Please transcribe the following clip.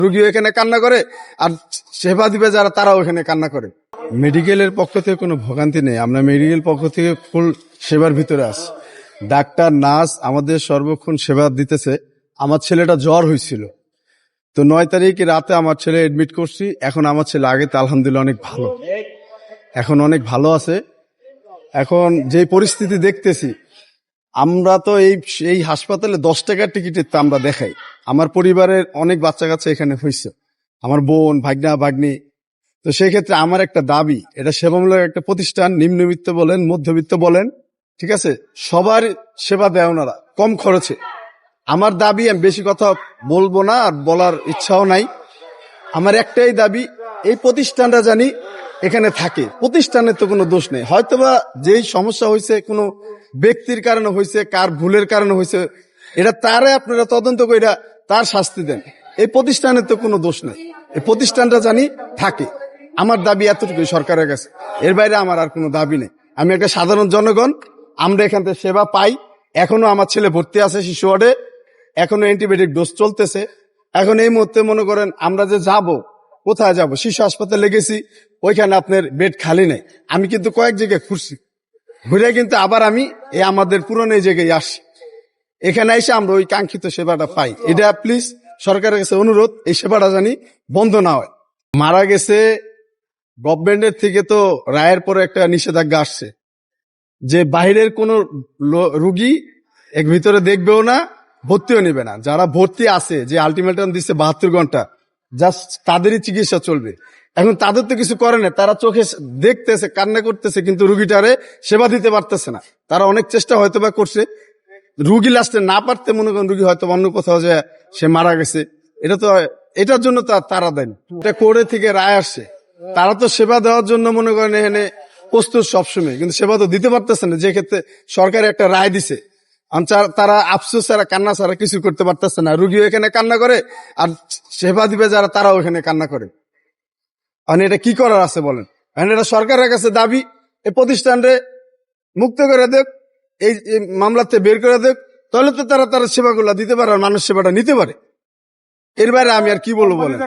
রুগীও এখানে কান্না করে, আর সেবা দিবে যারা তারাও এখানে কান্না করে। মেডিকেলের পক্ষ থেকে কোনো ভোগান্তি নেই, আমরা মেডিকেল পক্ষ থেকে ফুল সেবার ভিতরে আছি। ডাক্তার নার্স আমাদের সর্বক্ষণ সেবা দিতেছে। আমার ছেলেটা জ্বর হয়েছিল, তো 9 তারিখ রাতে আমার ছেলে এডমিট করছি। এখন আমার ছেলে আগে তো আলহামদুলিল্লাহ অনেক ভালো, এখন অনেক ভালো আছে। এখন যে পরিস্থিতি দেখতেছি, আমরা তো এই হাসপাতালে 10 টাকার টিকিটের তো আমরা দেখাই। আমার পরিবারের অনেক বাচ্চা কাচ্চা এখানে হয়েছে, আমার বোন ভাগনা ভাগ্নি। তো সেই ক্ষেত্রে আমার একটা দাবি, এটা সেবামূলক একটা প্রতিষ্ঠান, নিম্নবিত্ত বলেন মধ্যবিত্ত বলেন, ঠিক আছে, সবার সেবা দেয় ওনারা কম খরচে। আমার দাবি, আমি বেশি কথা বলবো না আর বলার ইচ্ছাও নাই, আমার একটাই দাবি, এই প্রতিষ্ঠানটা জানি এখানে থাকে। প্রতিষ্ঠানের তো কোনো দোষ নেই, হয়তোবা যেই সমস্যা হয়েছে কোনো ব্যক্তির কারণে হয়েছে, কার ভুলের কারণে হয়েছে, এটা তারে আপনারা তদন্ত করে তার শাস্তি দেন। এই প্রতিষ্ঠানের তো কোনো দোষ নেই, এই প্রতিষ্ঠানটা জানি থাকে। আমার দাবি এতটুকুই সরকারের কাছে, এর বাইরে আমার আর কোনো দাবি নেই। আমি একটা সাধারণ জনগণ, আমরা এখান থেকে সেবা পাই। এখনো আমার ছেলে ভর্তি আছে শিশু ওয়ার্ডে, এখনো অ্যান্টিবায়োটিক ডোজ চলতেছে। এখন এই মুহূর্তে মনে করেন আমরা যে যাব, কোথায় যাব, শিশু হাসপাতালে গেছি, ওইখানে আপনার বেড খালি নেই। আমি কিন্তু কয়েক জায়গায় ঘুরছি, ঘুরে কিন্তু আবার আমি এই আমাদের পুরনো এই জায়গায় আসি, এখানে এসে আমরা ওই কাঙ্ক্ষিত সেবাটা পাই। এটা প্লিজ সরকারের কাছে অনুরোধ, এই সেবাটা জানি বন্ধ না হয়। মারা গেছে, গভর্নমেন্টের থেকে তো রায়ের পরে একটা নিষেধাজ্ঞা আসছে যে বাইরের কোনো রুগী এক ভিতরে দেখবেও না, ভর্তিও নেবে না। যারা ভর্তি আছে, যে আলটিমেটাম দিচ্ছে 72 ঘন্টা, জাস্ট তাদেরই চিকিৎসা চলবে। এখন তাদের তো কিছু করে না, তারা চোখে দেখতেছে, কান্না করতেছে, কিন্তু রুগীটারে সেবা দিতে পারতেছে না। তারা অনেক চেষ্টা হয়তো বা করছে, রুগী লাস্টে না পারতে মনে করেন রুগী হয়তো অন্য কোথাও যে সে মারা গেছে। এটা তো, এটার জন্য তারা দেন, এটা কোর্টে থেকে রায় আসছে। তারা তো সেবা দেওয়ার জন্য মনে করেন এখানে প্রস্তুত সবসময়, কিন্তু সেবা তো দিতে পারতেছে না। যে ক্ষেত্রে সরকার একটা রায় দিছে, তারা আফসোস ছাড়া, কান্না ছাড়া কিছু করতে পারতেছে না। রুগীও এখানে কান্না করে, আর সেবা দিবে যারা তারাও এখানে কান্না করে। মানে এটা কি করার আছে বলেন? এটা সরকারের কাছে দাবি, এই প্রতিষ্ঠানরে মুক্ত করে দেখ, এই মামলাতে বের করে দেখ, তাহলে তো তারা সেবাগুলো দিতে পারে আর মানুষ সেবাটা নিতে পারে। এর বাইরে আমি আর কি বলবো বলেন?